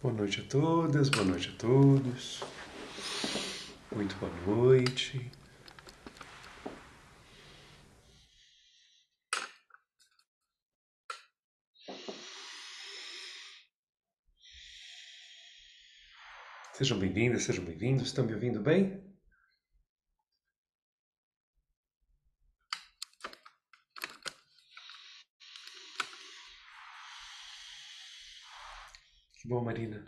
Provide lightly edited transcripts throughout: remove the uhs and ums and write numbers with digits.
Boa noite a todas, boa noite a todos. Muito boa noite. Sejam bem-vindas, sejam bem-vindos. Estão me ouvindo bem? Que bom, Marina.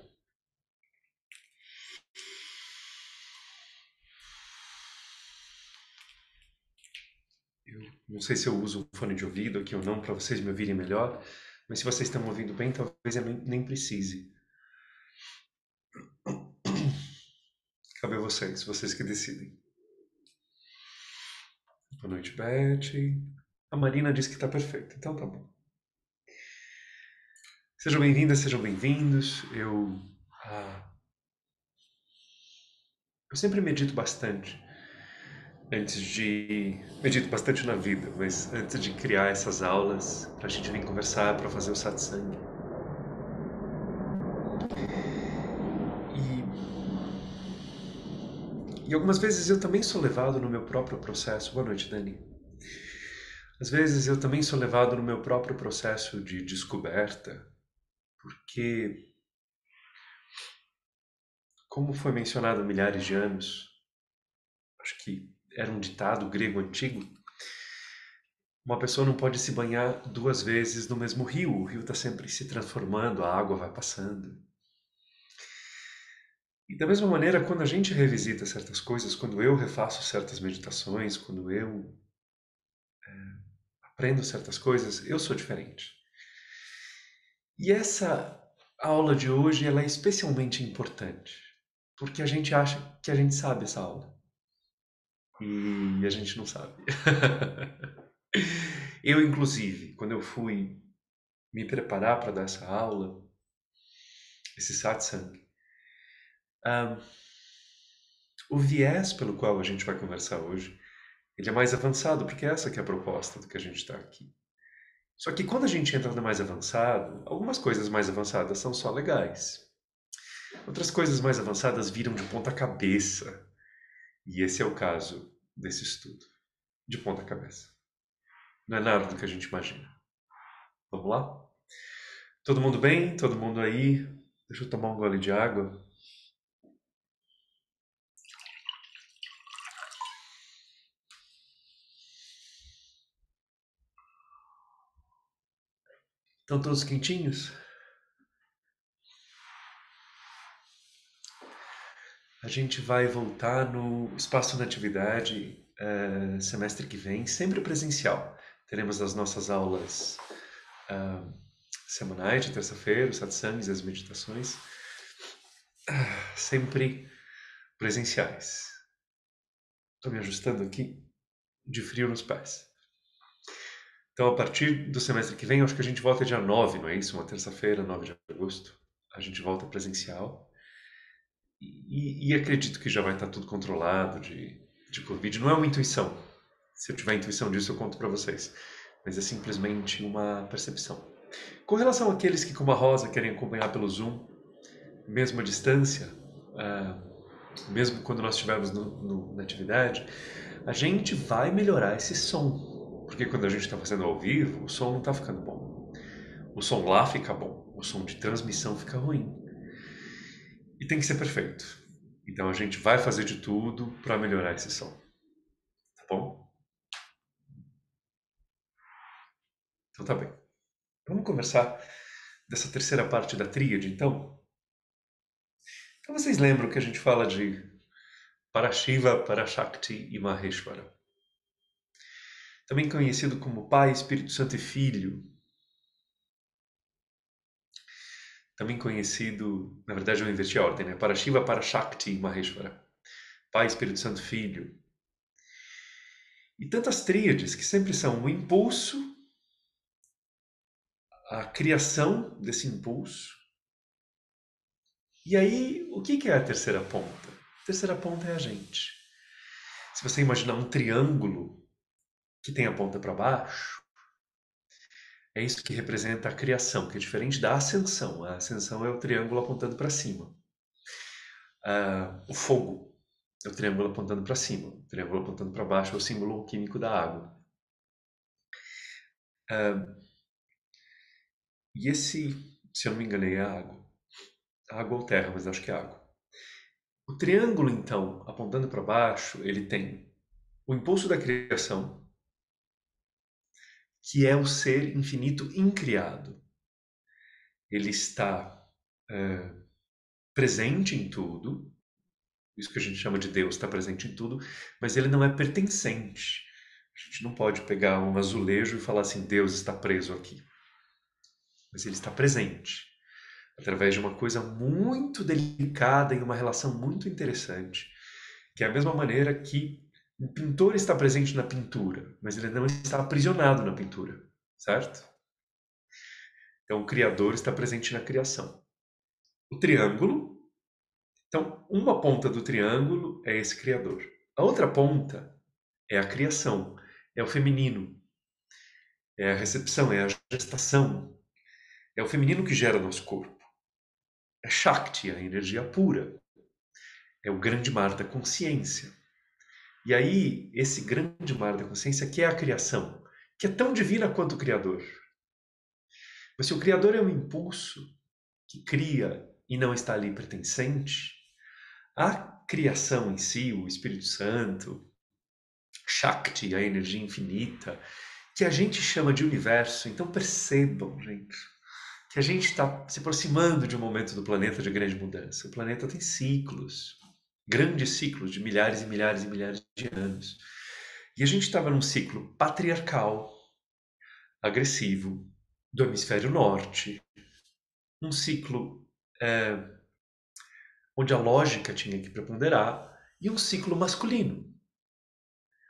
Eu não sei se eu uso um fone de ouvido aqui ou não para vocês me ouvirem melhor, mas se vocês estão me ouvindo bem, talvez eu nem precise. Cabe a vocês que decidem. Boa noite, Beth. A Marina disse que está perfeito, então tá bom. Sejam bem-vindas, sejam bem-vindos. Eu sempre medito bastante medito bastante na vida, mas antes de criar essas aulas para a gente vir conversar, para fazer o satsang. E algumas vezes eu também sou levado no meu próprio processo. Boa noite, Dani. Às vezes eu também sou levado no meu próprio processo de descoberta, porque, como foi mencionado há milhares de anos, acho que era um ditado grego antigo, uma pessoa não pode se banhar duas vezes no mesmo rio. O rio está sempre se transformando, a água vai passando. E da mesma maneira, quando a gente revisita certas coisas, quando eu refaço certas meditações, quando eu aprendo certas coisas, eu sou diferente. E essa aula de hoje ela é especialmente importante, porque a gente acha que a gente sabe essa aula. E a gente não sabe. Eu, inclusive, quando eu fui me preparar para dar essa aula, esse satsang, ah, o viés pelo qual a gente vai conversar hoje, ele é mais avançado, porque essa que é a proposta do que a gente está aqui. Só que quando a gente entra no mais avançado, algumas coisas mais avançadas são só legais. Outras coisas mais avançadas viram de ponta cabeça. E esse é o caso desse estudo. De ponta cabeça. Não é nada do que a gente imagina. Vamos lá? Todo mundo bem? Todo mundo aí? Deixa eu tomar um gole de água. Estão todos quentinhos? A gente vai voltar no Espaço Natividade semestre que vem, sempre presencial. Teremos as nossas aulas semanais de terça-feira, os satsangs e as meditações, sempre presenciais. Estou me ajustando aqui de frio nos pés. Então, a partir do semestre que vem, eu acho que a gente volta dia 9, não é isso? Uma terça-feira, 9 de agosto. A gente volta presencial. E acredito que já vai estar tudo controlado de Covid. Não é uma intuição. Se eu tiver intuição disso, eu conto para vocês. Mas é simplesmente uma percepção. Com relação àqueles que, como a Rosa, querem acompanhar pelo Zoom, mesmo à distância, ah, mesmo quando nós estivermos na atividade, a gente vai melhorar esse som. Porque quando a gente está fazendo ao vivo, o som não está ficando bom. O som lá fica bom, o som de transmissão fica ruim. E tem que ser perfeito. Então a gente vai fazer de tudo para melhorar esse som. Tá bom? Então tá bem. Vamos conversar dessa terceira parte da tríade, então? Então vocês lembram que a gente fala de Parashiva, Parashakti e Maheshwara. Também conhecido como Pai, Espírito Santo e Filho. Também conhecido, na verdade eu inverti a ordem, né? Parashiva, Parashakti e Maheshwara. Pai, Espírito Santo, Filho. E tantas tríades que sempre são o impulso, a criação desse impulso. E aí, o que é a terceira ponta? A terceira ponta é a gente. Se você imaginar um triângulo que tem a ponta para baixo, É isso que representa a criação, que é diferente da ascensão. A ascensão é o triângulo apontando para cima. O fogo é o triângulo apontando para cima. O triângulo apontando para baixo é o símbolo químico da água. E esse, se eu não me enganei, é a água. Água ou terra, mas acho que é água. O triângulo, então, apontando para baixo, ele tem o impulso da criação, que é o ser infinito incriado. Ele está presente em tudo, isso que a gente chama de Deus está presente em tudo, mas ele não é pertencente. A gente não pode pegar um azulejo e falar assim, Deus está preso aqui. Mas ele está presente, através de uma coisa muito delicada e uma relação muito interessante, que é a mesma maneira que um pintor está presente na pintura, mas ele não está aprisionado na pintura, certo? Então, o Criador está presente na criação. O triângulo, então, uma ponta do triângulo é esse Criador. A outra ponta é a criação, é o feminino, é a recepção, é a gestação, é o feminino que gera nosso corpo. É Shakti, a energia pura, é o grande mar da consciência. E aí, esse grande mar da consciência que é a criação, que é tão divina quanto o Criador. Mas se o Criador é um impulso que cria e não está ali pertencente, a criação em si, o Espírito Santo, Shakti, a energia infinita, que a gente chama de universo. Então percebam, gente, que a gente está se aproximando de um momento do planeta de grande mudança. O planeta tem ciclos, grandes ciclos de milhares e milhares e milhares de anos. E a gente estava num ciclo patriarcal, agressivo, do hemisfério norte, um ciclo onde a lógica tinha que preponderar, e um ciclo masculino,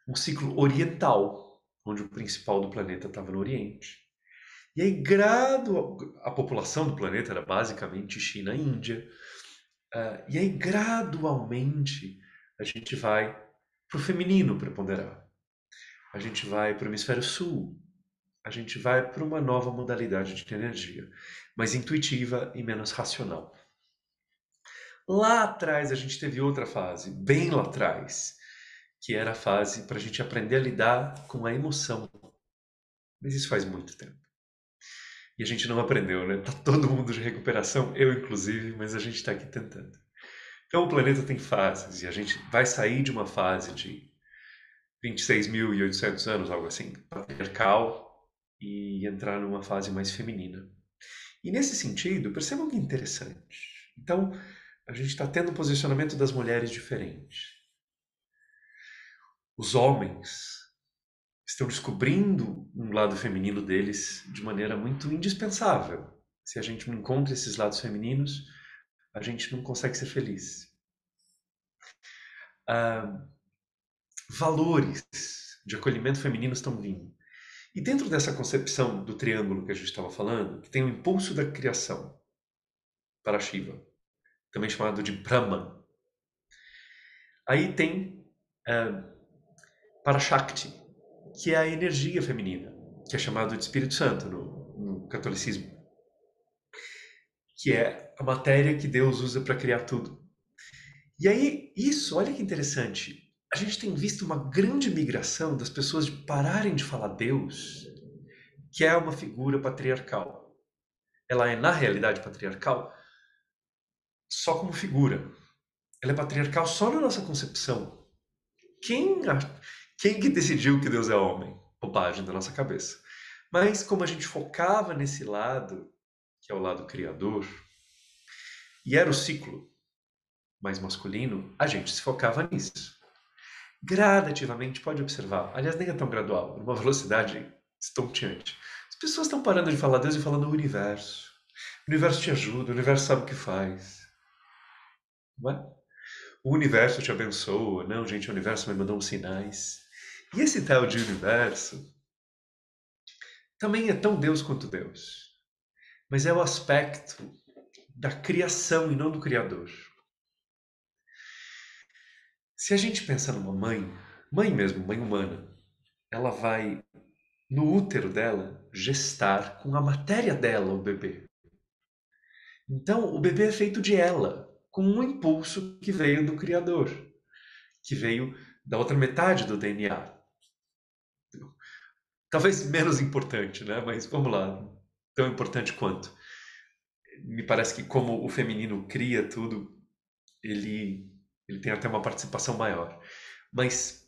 um ciclo oriental, onde o principal do planeta estava no Oriente. E aí, a população do planeta era basicamente China e Índia. E aí, gradualmente, a gente vai para o feminino preponderar. A gente vai para o hemisfério sul. A gente vai para uma nova modalidade de energia, mais intuitiva e menos racional. Lá atrás, a gente teve outra fase, bem lá atrás, que era a fase para a gente aprender a lidar com a emoção. Mas isso faz muito tempo. E a gente não aprendeu, né? Tá todo mundo de recuperação, eu inclusive, mas a gente está aqui tentando. Então o planeta tem fases e a gente vai sair de uma fase de 26.800 anos, algo assim, patriarcal, e entrar numa fase mais feminina. E nesse sentido, percebam que interessante. Então, a gente está tendo um posicionamento das mulheres diferente. Os homens estão descobrindo um lado feminino deles de maneira muito indispensável. Se a gente não encontra esses lados femininos, a gente não consegue ser feliz. Valores de acolhimento feminino estão vindo. E dentro dessa concepção do triângulo que a gente estava falando, que tem o impulso da criação para Shiva, também chamado de Brahman, aí tem para Shakti, que é a energia feminina, que é chamado de Espírito Santo no catolicismo, que é a matéria que Deus usa para criar tudo. E aí, isso, olha que interessante, a gente tem visto uma grande migração das pessoas de pararem de falar Deus, que é uma figura patriarcal. Ela é, na realidade, patriarcal só como figura. Ela é patriarcal só na nossa concepção. Quem, quem que decidiu que Deus é homem? Bobagem da nossa cabeça. Mas como a gente focava nesse lado, que é o lado criador, e era o ciclo mais masculino, a gente se focava nisso. Gradativamente, pode observar, aliás, nem é tão gradual, numa velocidade estonteante. As pessoas estão parando de falar Deus e falando o universo. O universo te ajuda, o universo sabe o que faz. Não é? O universo te abençoa. Não, gente, o universo me mandou uns sinais. E esse tal de universo também é tão Deus quanto Deus. Mas é o aspecto da criação e não do Criador. Se a gente pensa numa mãe, mãe mesmo, mãe humana, ela vai no útero dela, gestar com a matéria dela o bebê. Então, o bebê é feito de ela, com um impulso que veio do Criador, que veio da outra metade do DNA. Talvez menos importante, né? Mas vamos lá, tão importante quanto. Me parece que como o feminino cria tudo, ele, ele tem até uma participação maior. Mas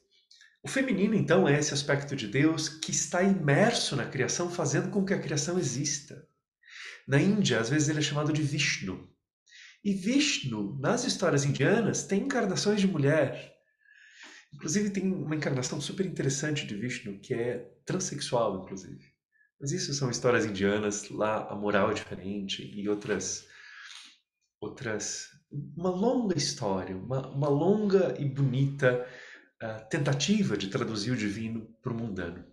o feminino, então, é esse aspecto de Deus que está imerso na criação, fazendo com que a criação exista. Na Índia, às vezes ele é chamado de Vishnu. E Vishnu, nas histórias indianas, tem encarnações de mulher. Inclusive, tem uma encarnação super interessante de Vishnu, que é transexual, inclusive. Mas isso são histórias indianas, lá a moral é diferente e outras uma longa história, uma longa e bonita tentativa de traduzir o divino para o mundano.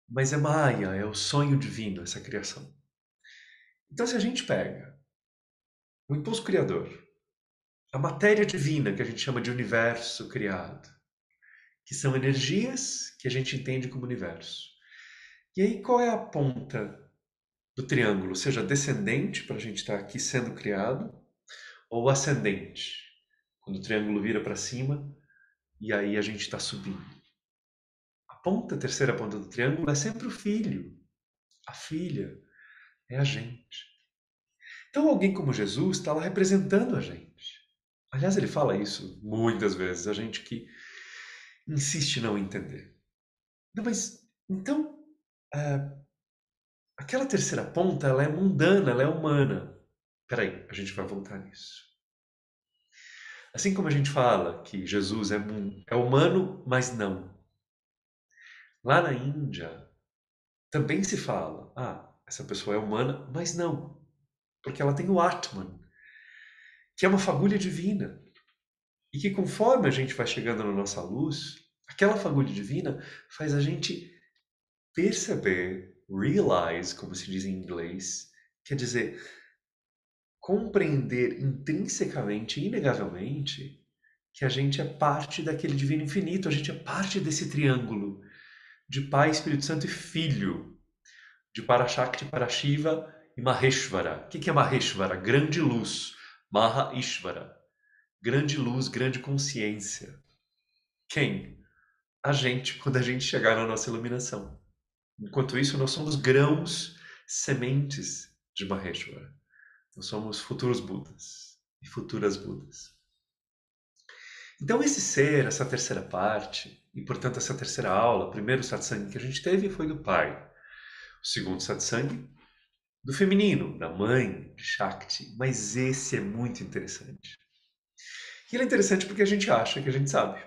Mas é Maya, é o sonho divino, essa criação. Então, se a gente pega o impulso criador, a matéria divina, que a gente chama de universo criado, que são energias que a gente entende como universo. E aí, qual é a ponta do triângulo? Seja descendente, para a gente estar aqui sendo criado, ou ascendente, quando o triângulo vira para cima e aí a gente está subindo. A terceira ponta do triângulo é sempre o filho, a filha, é a gente. Então, alguém como Jesus está lá representando a gente. Aliás, ele fala isso muitas vezes, a gente que insiste em não entender. Não, mas então, é, aquela terceira ponta, ela é mundana, ela é humana. Peraí, a gente vai voltar nisso. Assim como a gente fala que Jesus é humano, mas não. Lá na Índia, também se fala, essa pessoa é humana, mas não. Porque ela tem o Atman, que é uma fagulha divina. E que conforme a gente vai chegando na nossa luz, aquela fagulha divina faz a gente perceber, realize, como se diz em inglês, quer dizer, compreender intrinsecamente, inegavelmente, que a gente é parte daquele divino infinito, a gente é parte desse triângulo de Pai, Espírito Santo e Filho, de Parashakti, Parashiva e Maheshvara. O que é Maheshvara? Grande luz. Maha Ishvara. Grande luz, grande consciência. Quem? A gente, quando a gente chegar na nossa iluminação. Enquanto isso, nós somos grãos, sementes de Maheshvara. Nós somos futuros Budas e futuras Budas. Então, esse ser, essa terceira parte, e portanto essa terceira aula, o primeiro satsang que a gente teve foi do pai, o segundo satsang do feminino, da mãe, de Shakti, mas esse é muito interessante. E ele é interessante porque a gente acha que a gente sabe.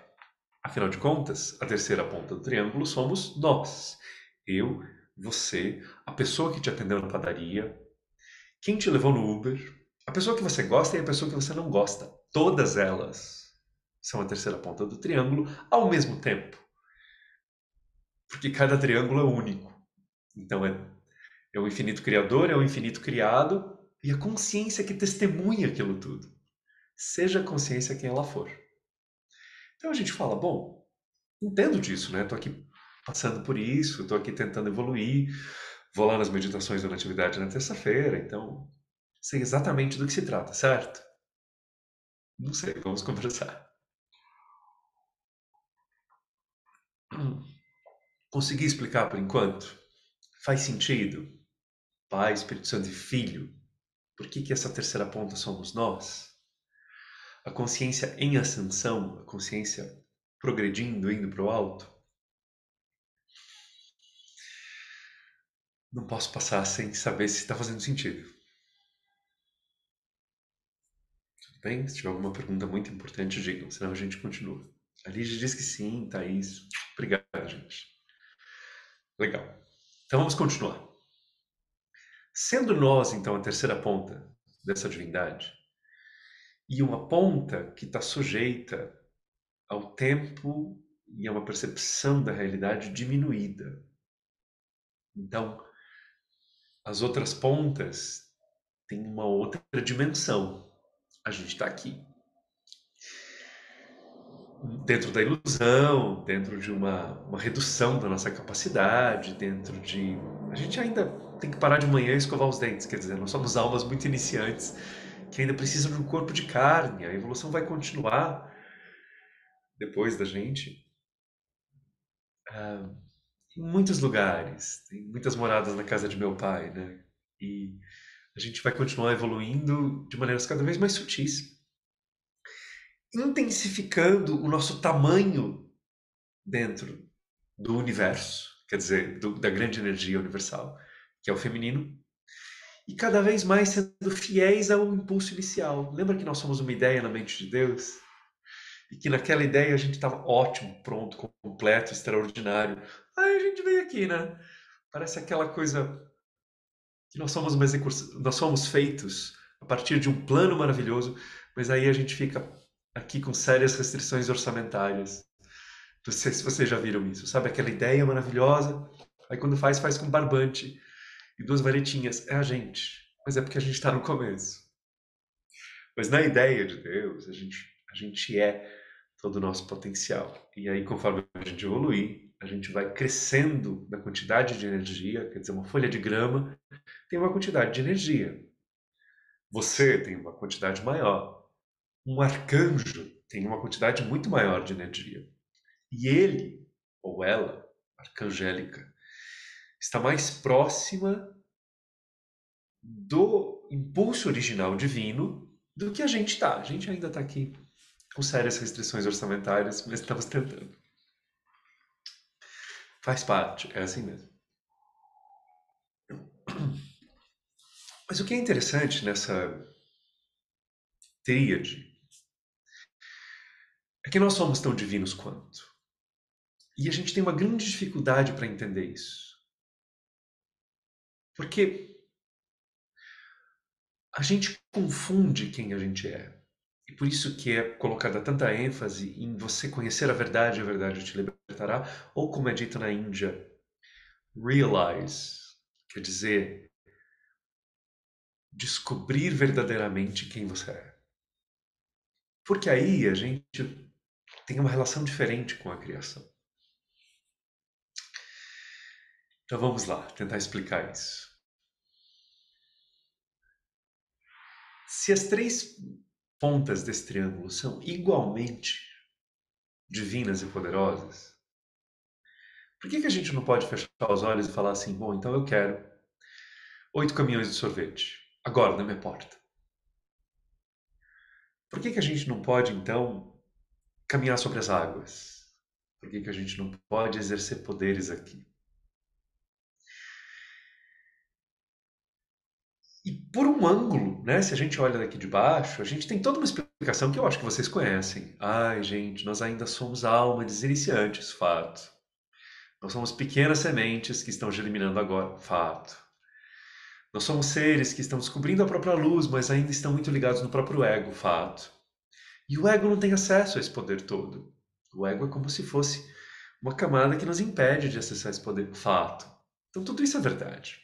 Afinal de contas, a terceira ponta do triângulo somos nós. Eu, você, a pessoa que te atendeu na padaria, quem te levou no Uber, a pessoa que você gosta e a pessoa que você não gosta. Todas elas são a terceira ponta do triângulo ao mesmo tempo. Porque cada triângulo é único. Então é o infinito criador, é o infinito criado e a consciência que testemunha aquilo tudo. Seja a consciência quem ela for. Então a gente fala, bom, entendo disso, né? Tô aqui passando por isso, tô aqui tentando evoluir, vou lá nas meditações da Natividade na terça-feira, então sei exatamente do que se trata, certo? Não sei, vamos conversar. Consegui explicar por enquanto? Faz sentido? Pai, Espírito Santo e Filho. Por que essa terceira ponta somos nós? A consciência em ascensão, a consciência progredindo, indo para o alto. Não posso passar sem saber se está fazendo sentido. Tudo bem? Se tiver alguma pergunta muito importante, digam, senão a gente continua. A Lígia diz que sim, Thaís. Obrigado, gente. Legal. Então vamos continuar. Sendo nós, então, a terceira ponta dessa divindade, e uma ponta que está sujeita ao tempo e a uma percepção da realidade diminuída. Então, as outras pontas têm uma outra dimensão. A gente está aqui. dentro da ilusão, dentro de uma redução da nossa capacidade, dentro de... A gente ainda tem que parar de manhã e escovar os dentes, quer dizer, nós somos almas muito iniciantes que ainda precisam de um corpo de carne, a evolução vai continuar depois da gente. Em muitos lugares, tem muitas moradas na casa de meu pai, né? E a gente vai continuar evoluindo de maneiras cada vez mais sutis, intensificando o nosso tamanho dentro do universo, quer dizer, da grande energia universal, que é o feminino, e cada vez mais sendo fiéis ao impulso inicial. Lembra que nós somos uma ideia na mente de Deus? E que naquela ideia a gente estava ótimo, pronto, completo, extraordinário. Aí a gente veio aqui, né? Parece aquela coisa que nós somos uma execução, nós somos feitos a partir de um plano maravilhoso, mas aí a gente fica aqui com sérias restrições orçamentárias. Não sei se vocês já viram isso, sabe? Aquela ideia maravilhosa, aí quando faz, faz com barbante e duas varetinhas. É a gente, mas é porque a gente está no começo. Mas na ideia de Deus, a gente é todo o nosso potencial. E aí, conforme a gente evoluir, a gente vai crescendo na quantidade de energia, quer dizer, uma folha de grama tem uma quantidade de energia. Você tem uma quantidade maior. Um arcanjo tem uma quantidade muito maior de energia. E ele, ou ela, arcangélica, está mais próxima do impulso original divino do que a gente está. A gente ainda está aqui com sérias restrições orçamentárias, mas estamos tentando. Faz parte, é assim mesmo. Mas o que é interessante nessa tríade é que nós somos tão divinos quanto. E a gente tem uma grande dificuldade para entender isso. Porque a gente confunde quem a gente é. E por isso que é colocada tanta ênfase em você conhecer a verdade te libertará, ou como é dito na Índia, realize, quer dizer, descobrir verdadeiramente quem você é. Porque aí a gente tem uma relação diferente com a criação. Então vamos lá, tentar explicar isso. Se as três pontas desse triângulo são igualmente divinas e poderosas, por que a gente não pode fechar os olhos e falar assim, bom, então eu quero 8 caminhões de sorvete, agora na minha porta? Por que a gente não pode, então, caminhar sobre as águas? Por que a gente não pode exercer poderes aqui? E por um ângulo, né, se a gente olha daqui de baixo, a gente tem toda uma explicação que eu acho que vocês conhecem. Ai, gente, nós ainda somos almas iniciantes, fato. Nós somos pequenas sementes que estão germinando agora, fato. Nós somos seres que estão descobrindo a própria luz, mas ainda estão muito ligados no próprio ego, fato. E o ego não tem acesso a esse poder todo. O ego é como se fosse uma camada que nos impede de acessar esse poder, fato. Então tudo isso é verdade.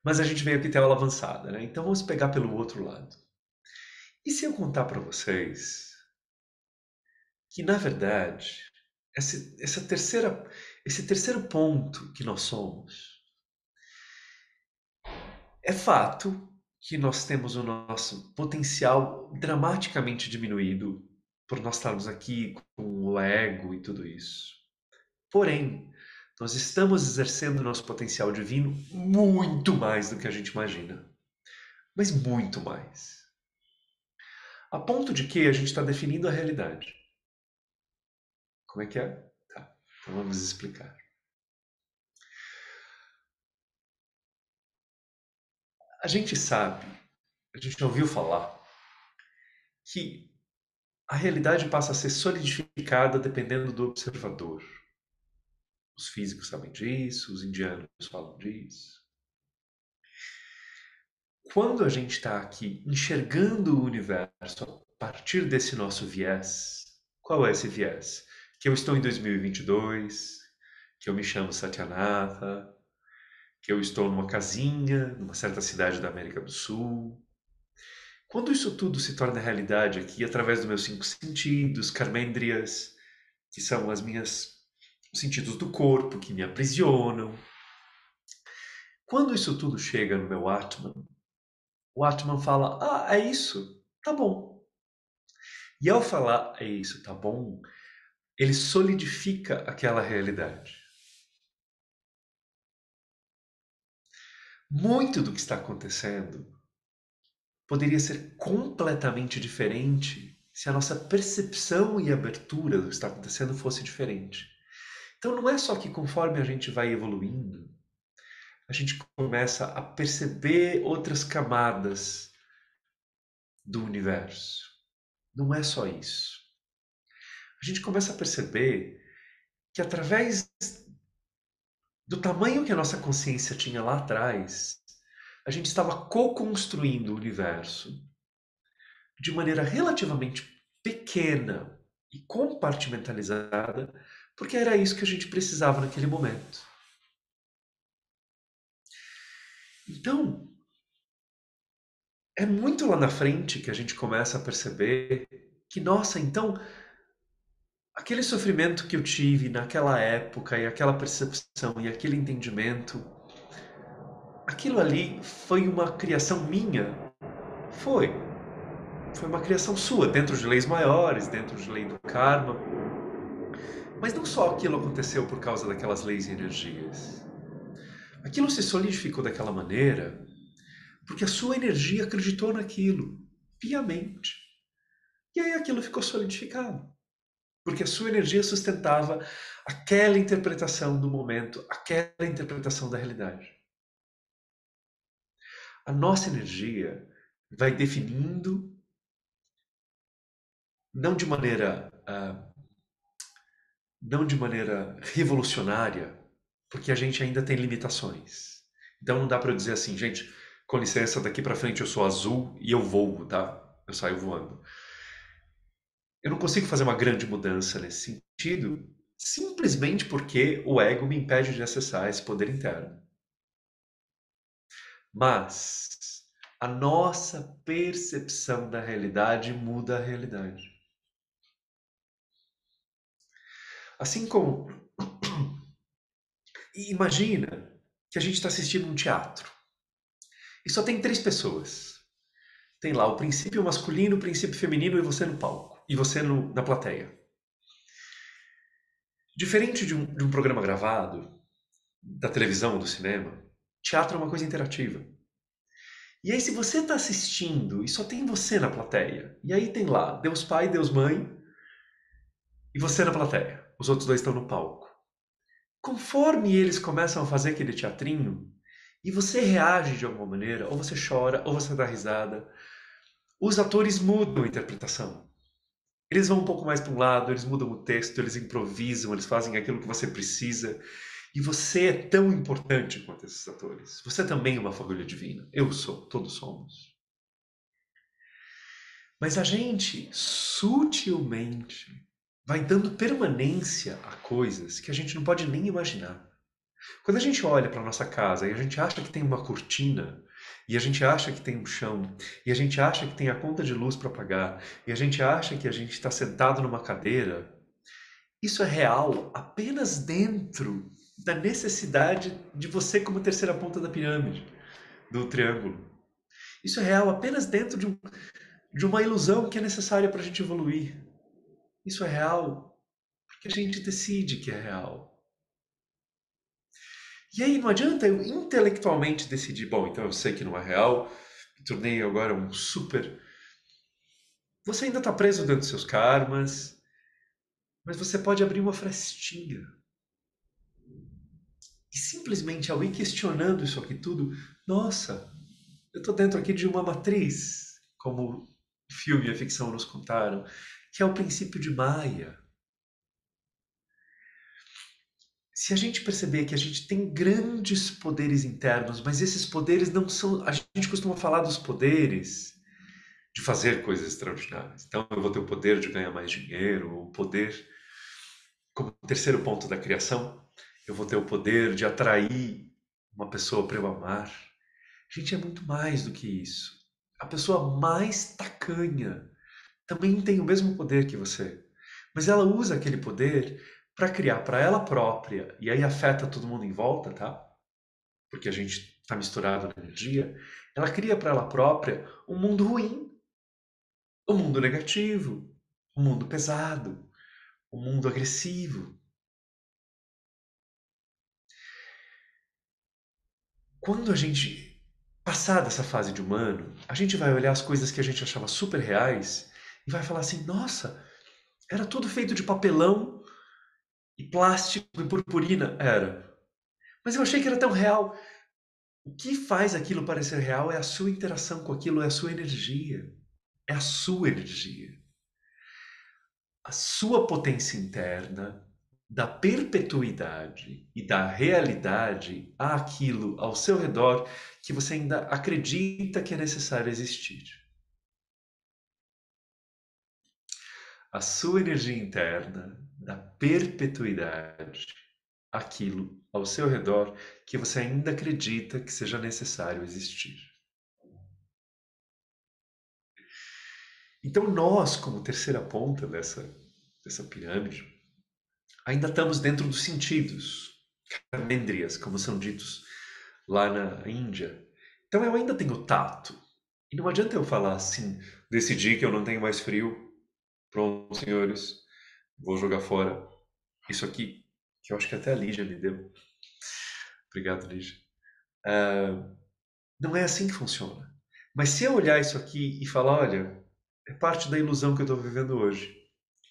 Mas a gente veio aqui ter aula avançada, né? Então vamos pegar pelo outro lado. E se eu contar para vocês que, na verdade, esse terceiro ponto que nós somos, é fato que nós temos o nosso potencial dramaticamente diminuído por nós estarmos aqui com o ego e tudo isso. Porém, nós estamos exercendo o nosso potencial divino muito mais do que a gente imagina. Mas muito mais. A ponto de que a gente está definindo a realidade. Como é que é? Tá, então vamos explicar. A gente sabe, a gente já ouviu falar, que a realidade passa a ser solidificada dependendo do observador. Os físicos sabem disso, os indianos falam disso. Quando a gente está aqui enxergando o universo a partir desse nosso viés, qual é esse viés? Que eu estou em 2022, que eu me chamo Satyanatha, que eu estou numa casinha, numa certa cidade da América do Sul. Quando isso tudo se torna realidade aqui, através dos meus 5 sentidos, karmendrias, que são os sentidos do corpo que me aprisionam, quando isso tudo chega no meu Atman, o Atman fala, é isso, tá bom. E ao falar, é isso, tá bom, ele solidifica aquela realidade. Muito do que está acontecendo poderia ser completamente diferente se a nossa percepção e abertura do que está acontecendo fosse diferente. Então não é só que conforme a gente vai evoluindo, a gente começa a perceber outras camadas do universo. Não é só isso. A gente começa a perceber que através do tamanho que a nossa consciência tinha lá atrás, a gente estava co-construindo o universo de maneira relativamente pequena e compartimentalizada, porque era isso que a gente precisava naquele momento. Então, é muito lá na frente que a gente começa a perceber que, nossa, então, aquele sofrimento que eu tive naquela época e aquela percepção e aquele entendimento, aquilo ali foi uma criação minha? Foi. Foi uma criação sua, dentro de leis maiores, dentro de lei do karma. Mas não só aquilo aconteceu por causa daquelas leis e energias. Aquilo se solidificou daquela maneira porque a sua energia acreditou naquilo, piamente. E aí aquilo ficou solidificado. Porque a sua energia sustentava aquela interpretação do momento, aquela interpretação da realidade. A nossa energia vai definindo, não de maneira, não de maneira revolucionária, porque a gente ainda tem limitações. Então não dá para eu dizer assim, gente, com licença, daqui para frente eu sou azul e eu voo, tá? Eu saio voando. Eu não consigo fazer uma grande mudança nesse sentido, simplesmente porque o ego me impede de acessar esse poder interno. Mas a nossa percepção da realidade muda a realidade. Assim como, imagina que a gente está assistindo um teatro e só tem 3 pessoas. Tem lá o princípio masculino, o princípio feminino e você no palco. E você na plateia. Diferente de um programa gravado, da televisão, do cinema, teatro é uma coisa interativa. E aí, se você está assistindo e só tem você na plateia, e aí tem lá Deus Pai, Deus Mãe, e você na plateia, os outros 2 estão no palco. Conforme eles começam a fazer aquele teatrinho, e você reage de alguma maneira, ou você chora, ou você dá risada, os atores mudam a interpretação. Eles vão um pouco mais para um lado, eles mudam o texto, eles improvisam, eles fazem aquilo que você precisa. E você é tão importante quanto esses atores. Você também é uma fagulha divina. Eu sou, todos somos. Mas a gente, sutilmente, vai dando permanência a coisas que a gente não pode nem imaginar. Quando a gente olha para nossa casa e a gente acha que tem uma cortina, e a gente acha que tem um chão, e a gente acha que tem a conta de luz para pagar, e a gente acha que a gente está sentado numa cadeira, isso é real apenas dentro da necessidade de você como terceira ponta da pirâmide, do triângulo. Isso é real apenas dentro de uma ilusão que é necessária para a gente evoluir. Isso é real porque a gente decide que é real. E aí não adianta eu intelectualmente decidir, bom, então eu sei que não é real, me tornei agora um super. Você ainda está preso dentro dos seus karmas, mas você pode abrir uma frestinha. E simplesmente ao ir questionando isso aqui tudo, nossa, eu estou dentro aqui de uma matriz, como o filme e a ficção nos contaram, que é o princípio de Maia. Se a gente perceber que a gente tem grandes poderes internos, mas esses poderes não são. A gente costuma falar dos poderes de fazer coisas extraordinárias. Então, eu vou ter o poder de ganhar mais dinheiro, o poder, como terceiro ponto da criação, eu vou ter o poder de atrair uma pessoa para eu amar. Gente, é muito mais do que isso. A pessoa mais tacanha também tem o mesmo poder que você. Mas ela usa aquele poder para criar para ela própria, e aí afeta todo mundo em volta, tá? Porque a gente está misturado na energia. Ela cria para ela própria um mundo ruim, um mundo negativo, um mundo pesado, um mundo agressivo. Quando a gente passar dessa fase de humano, a gente vai olhar as coisas que a gente achava super reais e vai falar assim: nossa, era tudo feito de papelão e plástico e purpurina. Era. Mas eu achei que era tão real. O que faz aquilo parecer real é a sua interação com aquilo, é a sua energia. É a sua energia. A sua potência interna da perpetuidade e da realidade àquilo ao seu redor que você ainda acredita que é necessário existir. A sua energia interna da perpetuidade àquilo ao seu redor que você ainda acredita que seja necessário existir. Então nós, como terceira ponta dessa pirâmide, ainda estamos dentro dos sentidos, karmendriyas, como são ditos lá na Índia. Então eu ainda tenho tato. E não adianta eu falar assim, decidi que eu não tenho mais frio, pronto, senhores, vou jogar fora isso aqui, que eu acho que até a Lígia me deu. Obrigado, Lígia. Não é assim que funciona. Mas se eu olhar isso aqui e falar, olha, é parte da ilusão que eu estou vivendo hoje.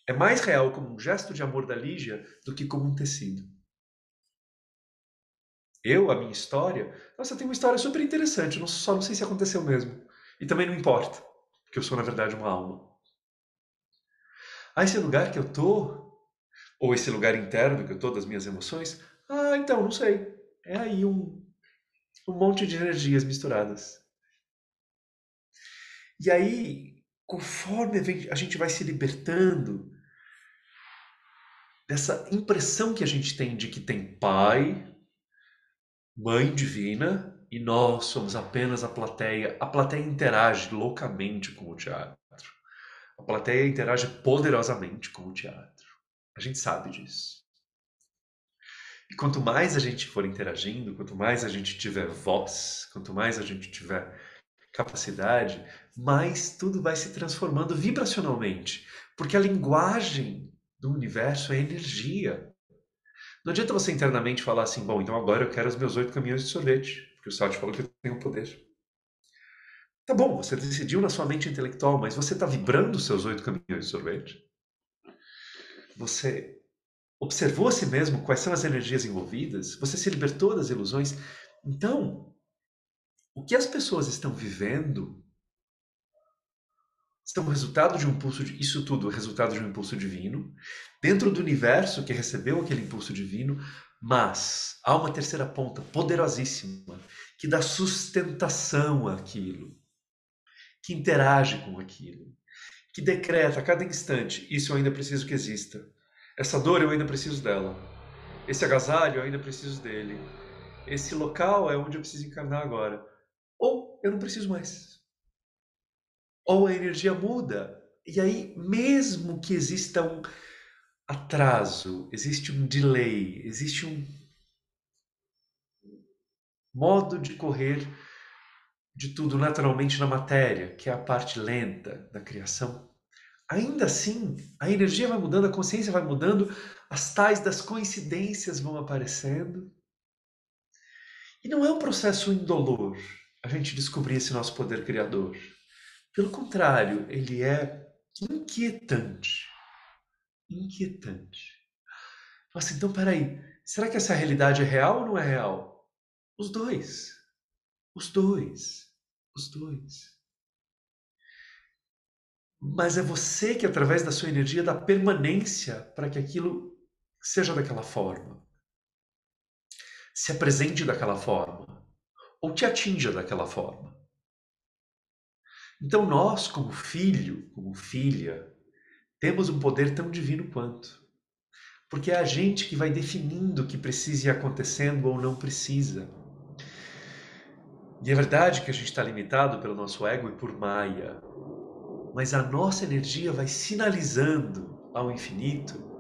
É mais real como um gesto de amor da Lígia do que como um tecido. A minha história, nossa, eu tenho uma história super interessante, só não sei se aconteceu mesmo. E também não importa, porque eu sou, na verdade, uma alma. Ah, esse lugar que eu tô, ou esse lugar interno que eu tô, das minhas emoções, então, não sei. É aí um monte de energias misturadas. E aí, conforme a gente vai se libertando dessa impressão que a gente tem de que tem pai, mãe divina, e nós somos apenas a plateia. A plateia interage loucamente com o teatro. A plateia interage poderosamente com o teatro. A gente sabe disso. E quanto mais a gente for interagindo, quanto mais a gente tiver voz, quanto mais a gente tiver capacidade, mais tudo vai se transformando vibracionalmente. Porque a linguagem do universo é energia. Não adianta você internamente falar assim, bom, então agora eu quero os meus 8 caminhões de sorvete, porque o Sartre falou que eu tenho poder. Tá bom, você decidiu na sua mente intelectual, mas você está vibrando os seus 8 caminhões de sorvete? Você observou a si mesmo quais são as energias envolvidas? Você se libertou das ilusões? Então, o que as pessoas estão vivendo são resultado de um impulso, isso tudo é resultado de um impulso divino, dentro do universo que recebeu aquele impulso divino, mas há uma terceira ponta poderosíssima que dá sustentação àquilo, que interage com aquilo, que decreta a cada instante: isso eu ainda preciso que exista. Essa dor eu ainda preciso dela. Esse agasalho eu ainda preciso dele. Esse local é onde eu preciso encarnar agora. Ou eu não preciso mais. Ou a energia muda. E aí, mesmo que exista um atraso, existe um delay, existe um modo de correr de tudo naturalmente na matéria, que é a parte lenta da criação. Ainda assim, a energia vai mudando, a consciência vai mudando, as tais das coincidências vão aparecendo. E não é um processo indolor a gente descobrir esse nosso poder criador. Pelo contrário, ele é inquietante. Inquietante. Nossa, então peraí, será que essa realidade é real ou não é real? Os dois. Os dois. Os dois. Mas é você que, através da sua energia, dá permanência para que aquilo seja daquela forma, se apresente daquela forma, ou te atinja daquela forma. Então nós, como filho, como filha, temos um poder tão divino quanto. Porque é a gente que vai definindo o que precisa ir acontecendo ou não precisa. E é verdade que a gente está limitado pelo nosso ego e por Maya, mas a nossa energia vai sinalizando ao infinito.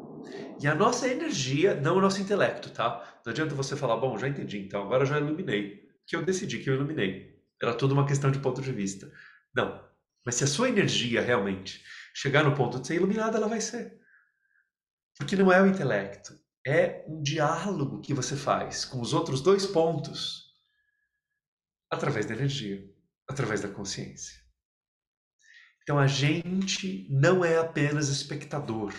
E a nossa energia, não o nosso intelecto, tá? Não adianta você falar, bom, já entendi, então agora eu já iluminei. Que eu decidi que eu iluminei. Era tudo uma questão de ponto de vista. Não. Mas se a sua energia realmente chegar no ponto de ser iluminada, ela vai ser. Porque não é o intelecto. É um diálogo que você faz com os outros dois pontos através da energia, através da consciência. Então a gente não é apenas espectador.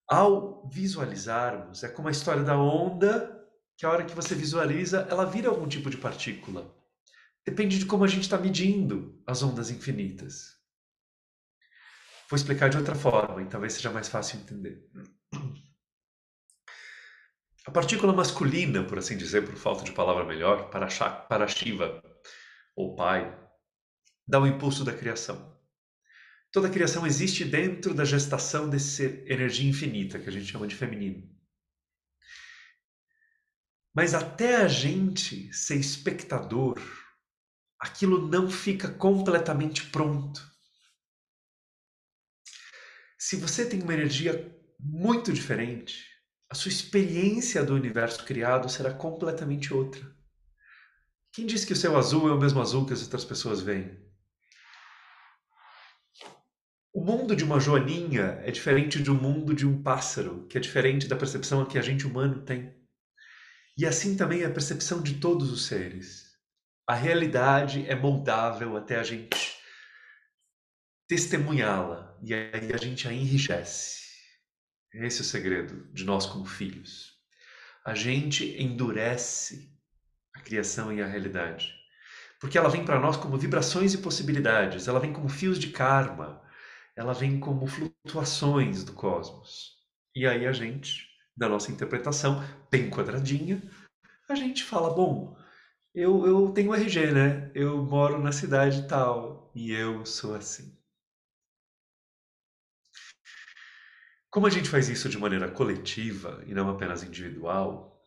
Ao visualizarmos, é como a história da onda, que a hora que você visualiza, ela vira algum tipo de partícula. Depende de como a gente está medindo as ondas infinitas. Vou explicar de outra forma, e talvez seja mais fácil entender. A partícula masculina, por assim dizer, por falta de palavra melhor, para Shiva, ou Pai, dá o impulso da criação. Toda a criação existe dentro da gestação dessa energia infinita, que a gente chama de feminino. Mas até a gente ser espectador, aquilo não fica completamente pronto. Se você tem uma energia muito diferente, a sua experiência do universo criado será completamente outra. Quem disse que o seu azul é o mesmo azul que as outras pessoas veem? O mundo de uma joaninha é diferente do mundo de um pássaro, que é diferente da percepção que a gente humano tem. E assim também é a percepção de todos os seres. A realidade é moldável até a gente testemunhá-la, e aí a gente a enrijece. Esse é o segredo de nós como filhos. A gente endurece a criação e a realidade, porque ela vem para nós como vibrações e possibilidades, ela vem como fios de karma, ela vem como flutuações do cosmos. E aí a gente, na nossa interpretação, bem quadradinha, a gente fala, bom, eu tenho RG, né? Eu moro na cidade tal, e eu sou assim. Como a gente faz isso de maneira coletiva e não apenas individual,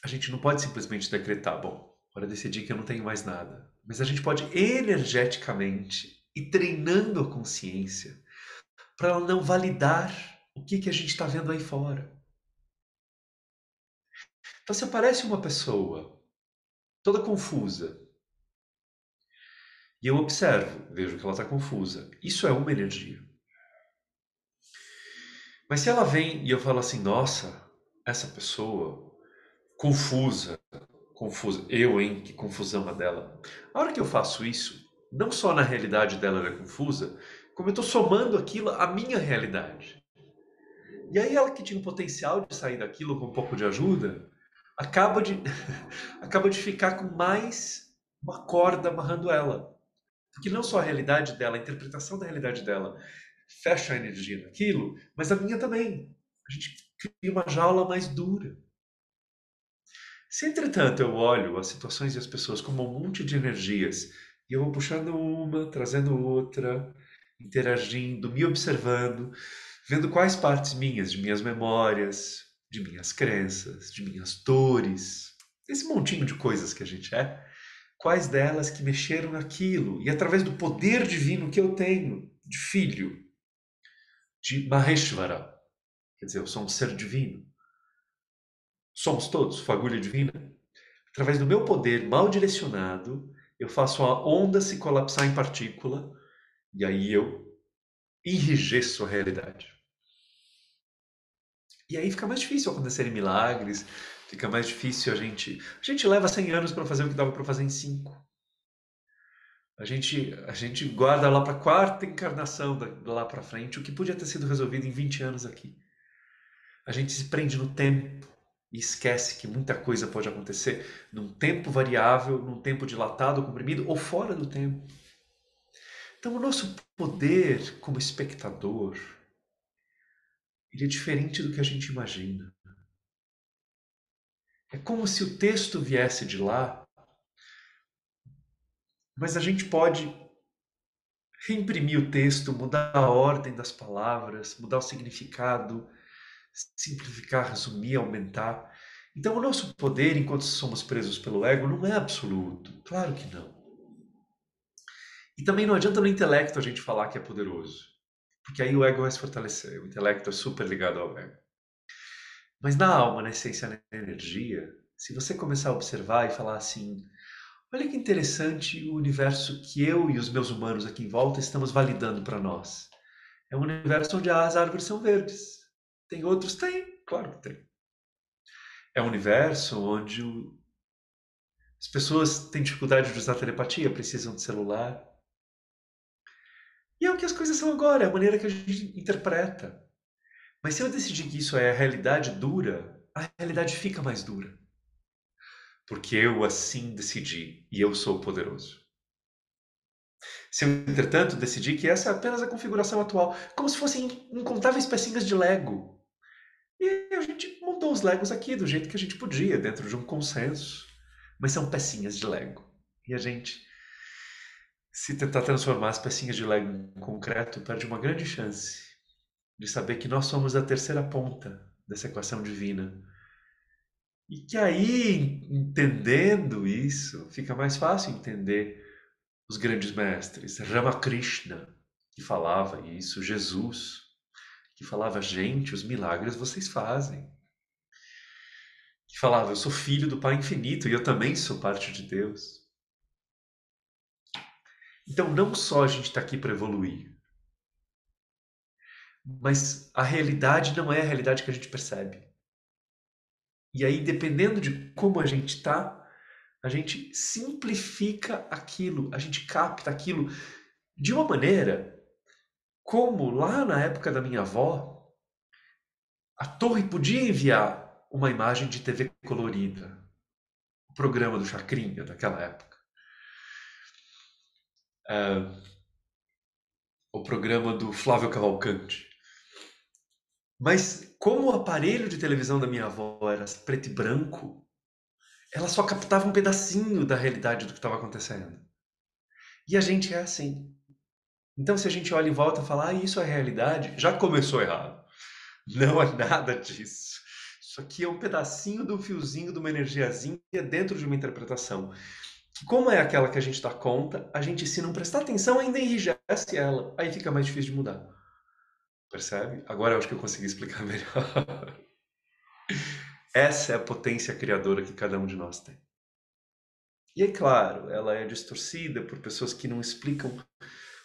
a gente não pode simplesmente decretar, bom, agora decidi que eu não tenho mais nada. Mas a gente pode energeticamente ir treinando a consciência para ela não validar o que a gente está vendo aí fora. Então, se aparece uma pessoa toda confusa e eu observo, vejo que ela está confusa, isso é uma energia. Mas se ela vem e eu falo assim, nossa, essa pessoa confusa, confusa, eu, hein, que confusão a dela. A hora que eu faço isso, não só na realidade dela ela é confusa, como eu estou somando aquilo à minha realidade. E aí ela que tinha o potencial de sair daquilo com um pouco de ajuda, acaba de, acaba de ficar com mais uma corda amarrando ela. Porque não só a realidade dela, a interpretação da realidade dela fecha a energia naquilo, mas a minha também. A gente cria uma jaula mais dura. Se, entretanto, eu olho as situações e as pessoas como um monte de energias e eu vou puxando uma, trazendo outra, interagindo, me observando, vendo quais partes minhas, de minhas memórias, de minhas crenças, de minhas dores, esse montinho de coisas que a gente é, quais delas que mexeram naquilo e através do poder divino que eu tenho de filho, de Maheshvara, quer dizer, eu sou um ser divino. Somos todos fagulha divina. Através do meu poder mal direcionado, eu faço a onda se colapsar em partícula e aí eu enrijeço a realidade. E aí fica mais difícil acontecerem milagres, fica mais difícil a gente leva 100 anos para fazer o que dava para fazer em 5. A gente guarda lá para a quarta encarnação lá para frente o que podia ter sido resolvido em 20 anos aqui. A gente se prende no tempo e esquece que muita coisa pode acontecer num tempo variável, num tempo dilatado, comprimido ou fora do tempo. Então, o nosso poder como espectador, ele é diferente do que a gente imagina. É como se o texto viesse de lá, mas a gente pode reimprimir o texto, mudar a ordem das palavras, mudar o significado, simplificar, resumir, aumentar. Então, o nosso poder, enquanto somos presos pelo ego, não é absoluto. Claro que não. E também não adianta no intelecto a gente falar que é poderoso, porque aí o ego vai se fortalecer. O intelecto é super ligado ao ego. Mas na alma, na essência, na energia, se você começar a observar e falar assim: olha que interessante o universo que eu e os meus humanos aqui em volta estamos validando para nós. É um universo onde as árvores são verdes. Tem outros? Tem, claro que tem. É um universo onde as pessoas têm dificuldade de usar telepatia, precisam de celular. E é o que as coisas são agora, é a maneira que a gente interpreta. Mas se eu decidir que isso é a realidade dura, a realidade fica mais dura. Porque eu assim decidi e eu sou poderoso. Se eu, entretanto, decidir que essa é apenas a configuração atual, como se fossem incontáveis pecinhas de Lego. E a gente montou os Legos aqui do jeito que a gente podia, dentro de um consenso. Mas são pecinhas de Lego. E a gente, se tentar transformar as pecinhas de Lego em concreto, perde uma grande chance de saber que nós somos a terceira ponta dessa equação divina. E que aí, entendendo isso, fica mais fácil entender os grandes mestres. Ramakrishna, que falava isso, Jesus, que falava: gente, os milagres vocês fazem. Que falava: eu sou filho do Pai Infinito e eu também sou parte de Deus. Então, não só a gente está aqui para evoluir, mas a realidade não é a realidade que a gente percebe. E aí, dependendo de como a gente está, a gente simplifica aquilo, a gente capta aquilo de uma maneira como lá na época da minha avó, a torre podia enviar uma imagem de TV colorida, o programa do Chacrinha daquela época, o programa do Flávio Cavalcante. Mas como o aparelho de televisão da minha avó era preto e branco, ela só captava um pedacinho da realidade do que estava acontecendo. E a gente é assim. Então, se a gente olha em volta e fala: isso é realidade, já começou errado. Não é nada disso. Isso aqui é um pedacinho do fiozinho de uma energiazinha dentro de uma interpretação. Que, como é aquela que a gente dá conta, a gente, se não prestar atenção, ainda enrijece ela. Aí fica mais difícil de mudar. Percebe? Agora eu acho que eu consegui explicar melhor. Essa é a potência criadora que cada um de nós tem. E é claro, ela é distorcida por pessoas que não explicam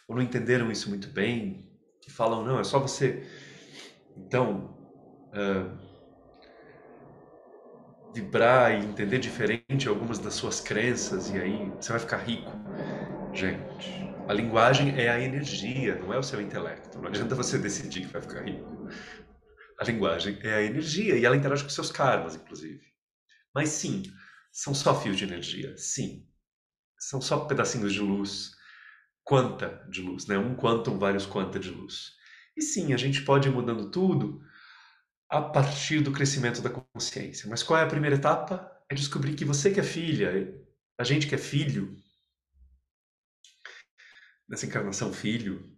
ou não entenderam isso muito bem, que falam: não, é só você, então, vibrar e entender diferente algumas das suas crenças e aí você vai ficar rico. Gente, a linguagem é a energia, não é o seu intelecto. Não adianta você decidir que vai ficar rico. A linguagem é a energia e ela interage com seus karmas, inclusive. Mas sim, são só fios de energia. Sim, são só pedacinhos de luz, quanta de luz, né? Um quantum, vários quanta de luz. E sim, a gente pode ir mudando tudo a partir do crescimento da consciência. Mas qual é a primeira etapa? É descobrir que você que é filha, a gente que é filho, nessa encarnação filho,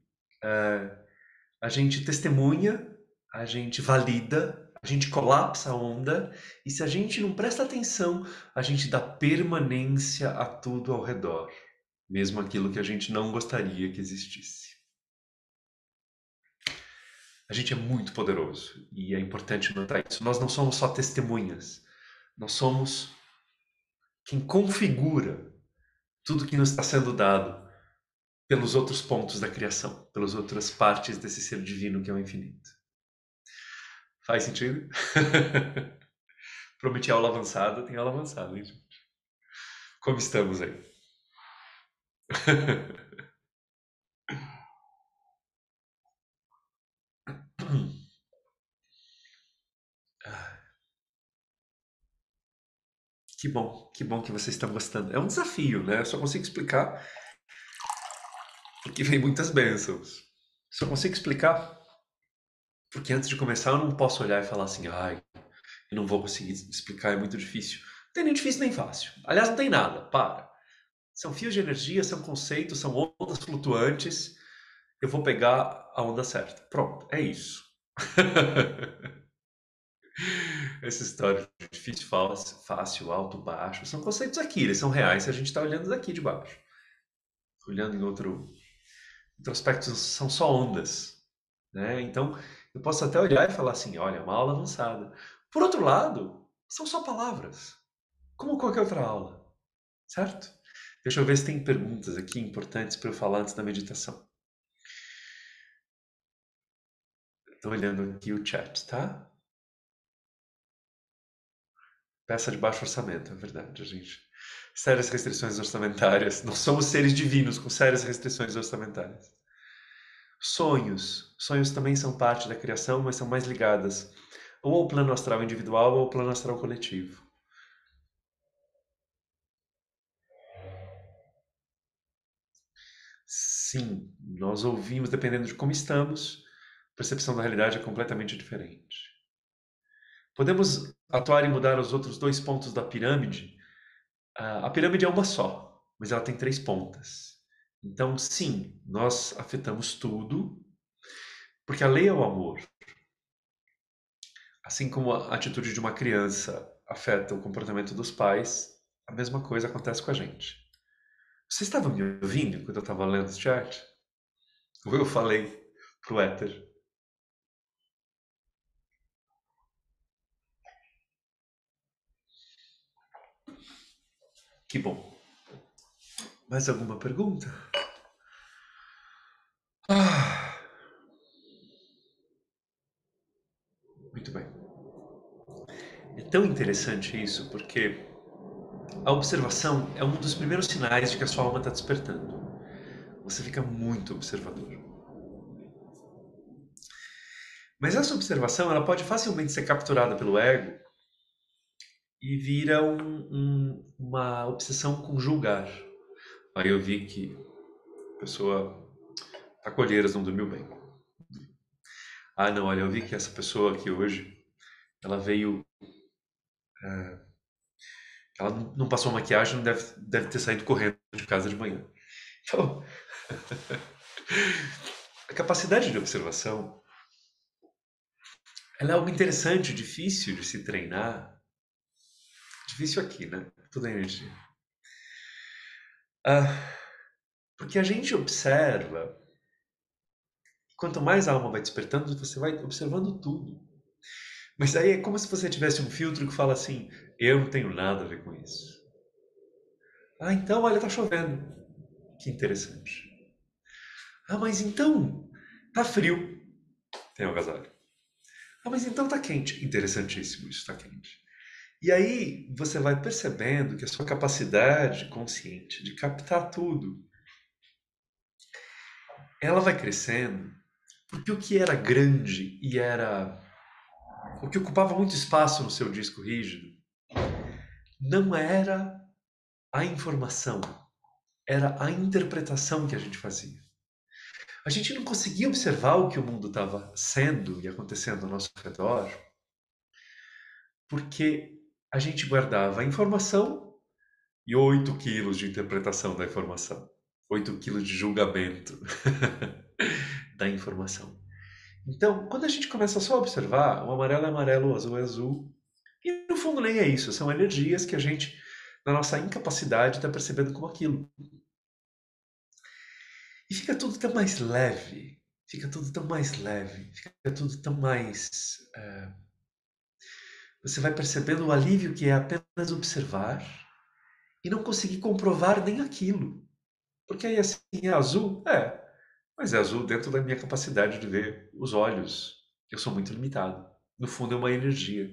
a gente testemunha, a gente valida, a gente colapsa a onda, e se a gente não presta atenção, a gente dá permanência a tudo ao redor, mesmo aquilo que a gente não gostaria que existisse. A gente é muito poderoso e é importante notar isso. Nós não somos só testemunhas, nós somos quem configura tudo que nos está sendo dado pelos outros pontos da criação, pelas outras partes desse ser divino que é o infinito. Faz sentido? Prometi aula avançada, tem aula avançada, hein, gente? Como estamos aí? Que bom que vocês estão gostando. É um desafio, né? Eu só consigo explicar porque vem muitas bênçãos. Só consigo explicar porque antes de começar eu não posso olhar e falar assim: ai, eu não vou conseguir explicar, é muito difícil. Não tem nem difícil nem fácil. Aliás, não tem nada, para. São fios de energia, são conceitos, são ondas flutuantes. Eu vou pegar a onda certa. Pronto, é isso. Essa história de difícil, fácil, alto, baixo, são conceitos aqui, eles são reais se a gente está olhando daqui de baixo. Olhando em outro aspecto, são só ondas, né? Então, eu posso até olhar e falar assim, olha, é uma aula avançada. Por outro lado, são só palavras, como qualquer outra aula, certo? Deixa eu ver se tem perguntas aqui importantes para eu falar antes da meditação. Estou olhando aqui o chat, tá? Peça de baixo orçamento, é verdade, gente. Sérias restrições orçamentárias. Nós somos seres divinos com sérias restrições orçamentárias. Sonhos. Sonhos também são parte da criação, mas são mais ligadas ou ao plano astral individual ou ao plano astral coletivo. Sim, nós ouvimos, dependendo de como estamos, a percepção da realidade é completamente diferente. Podemos atuar e mudar os outros dois pontos da pirâmide. A pirâmide é uma só, mas ela tem 3 pontas. Então, sim, nós afetamos tudo, porque a lei é o amor. Assim como a atitude de uma criança afeta o comportamento dos pais, a mesma coisa acontece com a gente. Você estava me ouvindo quando eu estava lendo esse chat? Ou eu falei pro éter? Que bom. Mais alguma pergunta? Ah, muito bem. É tão interessante isso, porque a observação é um dos primeiros sinais de que a sua alma está despertando. Você fica muito observador. Mas essa observação ela pode facilmente ser capturada pelo ego e vira uma obsessão com julgar. Aí eu vi que a pessoa tá com olheiras, não dormiu bem. Ah, não, olha, eu vi que essa pessoa aqui hoje, ela veio, ela não passou maquiagem, não deve ter saído correndo de casa de manhã. Então, a capacidade de observação, ela é algo interessante, difícil de se treinar. Difícil aqui, né? Tudo é energia. Ah, porque a gente observa, quanto mais a alma vai despertando, você vai observando tudo. Mas aí é como se você tivesse um filtro que fala assim: eu não tenho nada a ver com isso. Ah, então, olha, tá chovendo. Que interessante. Ah, mas então, tá frio. Tem o agasalho. Ah, mas então tá quente. Interessantíssimo, isso tá quente. E aí você vai percebendo que a sua capacidade consciente de captar tudo, ela vai crescendo, porque o que era grande e era o que ocupava muito espaço no seu disco rígido, não era a informação, era a interpretação que a gente fazia. A gente não conseguia observar o que o mundo estava sendo e acontecendo ao nosso redor, porque a gente guardava a informação e 8 quilos de interpretação da informação, 8 quilos de julgamento da informação. Então, quando a gente começa só a observar, o amarelo é amarelo, o azul é azul, e no fundo nem é isso, são energias que a gente, na nossa incapacidade, está percebendo como aquilo. E fica tudo tão mais leve, fica tudo tão mais leve, fica tudo tão mais. Você vai percebendo o alívio que é apenas observar e não conseguir comprovar nem aquilo. Porque aí assim, é azul? É, mas é azul dentro da minha capacidade de ver os olhos. Eu sou muito limitado. No fundo, é uma energia.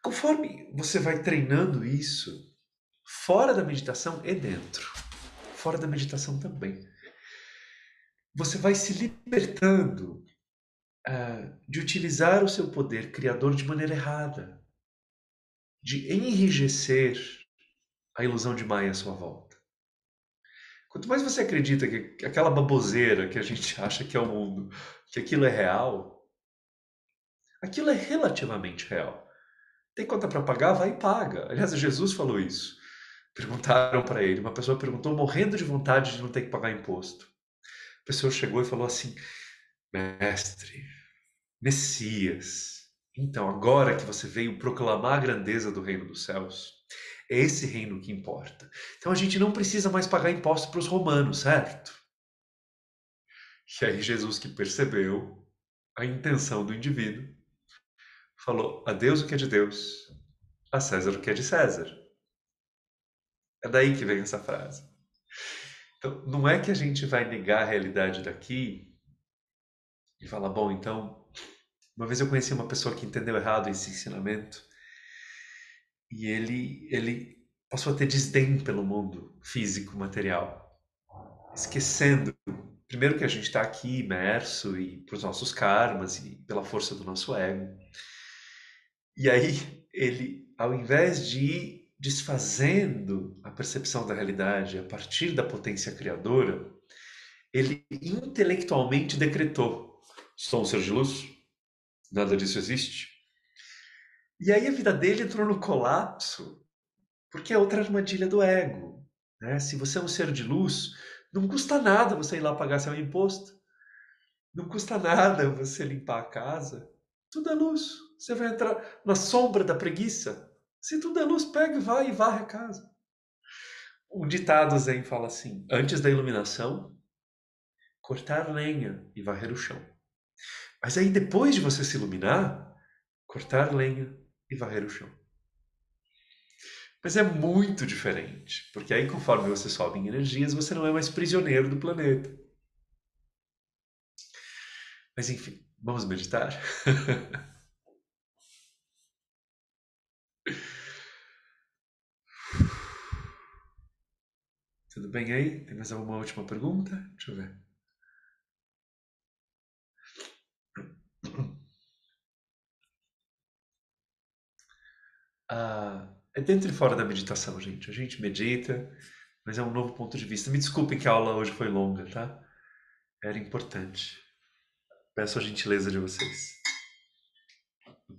Conforme você vai treinando isso, fora da meditação e dentro, fora da meditação também, você vai se libertando de utilizar o seu poder criador de maneira errada, de enrijecer a ilusão de Maia à sua volta. Quanto mais você acredita que aquela baboseira que a gente acha que é o mundo, que aquilo é real, aquilo é relativamente real. Tem conta para pagar? Vai e paga. Aliás, Jesus falou isso. Perguntaram para ele, uma pessoa perguntou morrendo de vontade de não ter que pagar imposto. A pessoa chegou e falou assim: Mestre, Messias, Então, agora que você veio proclamar a grandeza do reino dos céus, é esse reino que importa. Então a gente não precisa mais pagar imposto para os romanos, certo? E aí Jesus, que percebeu a intenção do indivíduo, falou: a Deus o que é de Deus, a César o que é de César. É daí que vem essa frase. Então, não é que a gente vai negar a realidade daqui e falar, bom, então, uma vez eu conheci uma pessoa que entendeu errado esse ensinamento e ele passou a ter desdém pelo mundo físico, material, esquecendo, primeiro, que a gente está aqui imerso e para os nossos karmas e pela força do nosso ego. E aí ele, ao invés de ir desfazendo a percepção da realidade a partir da potência criadora, ele intelectualmente decretou: sou um ser de luz, nada disso existe. E aí a vida dele entrou no colapso, porque é outra armadilha do ego, né? Se você é um ser de luz, não custa nada você ir lá pagar seu imposto, não custa nada você limpar a casa, tudo é luz. Você vai entrar na sombra da preguiça. Se tudo é luz, pega, vai e varre a casa. Um ditado zen fala assim: antes da iluminação, cortar lenha e varrer o chão. Mas aí depois de você se iluminar, cortar lenha e varrer o chão. Mas é muito diferente, porque aí conforme você sobe em energias, você não é mais prisioneiro do planeta. Mas enfim, vamos meditar? Tudo bem aí? Tem mais alguma última pergunta? Deixa eu ver. É dentro e fora da meditação, gente. A gente medita, mas é um novo ponto de vista. Me desculpem que a aula hoje foi longa, tá? Era importante. Peço a gentileza de vocês.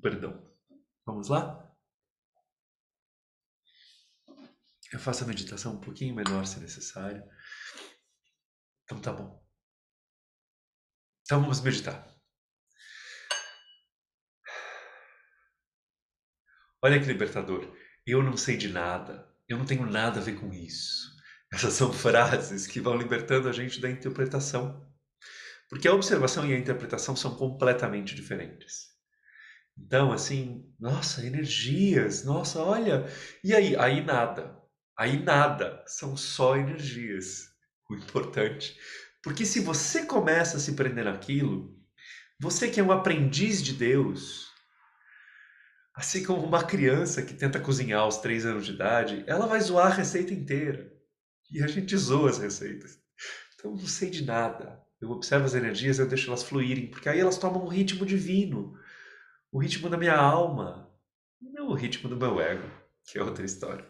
Perdão. Vamos lá? Eu faço a meditação um pouquinho menor se necessário. Então tá bom. Então vamos meditar. Olha que libertador. Eu não sei de nada. Eu não tenho nada a ver com isso. Essas são frases que vão libertando a gente da interpretação. Porque a observação e a interpretação são completamente diferentes. Então, assim, nossa, energias, nossa, olha. E aí? Aí nada. Aí nada. São só energias. O importante. Porque se você começa a se prender naquilo, você que é um aprendiz de Deus, assim como uma criança que tenta cozinhar aos 3 anos de idade, ela vai zoar a receita inteira. E a gente zoa as receitas. Então, não sei de nada. Eu observo as energias e eu deixo elas fluírem, porque aí elas tomam um ritmo divino, o ritmo da minha alma, não o ritmo do meu ego, que é outra história.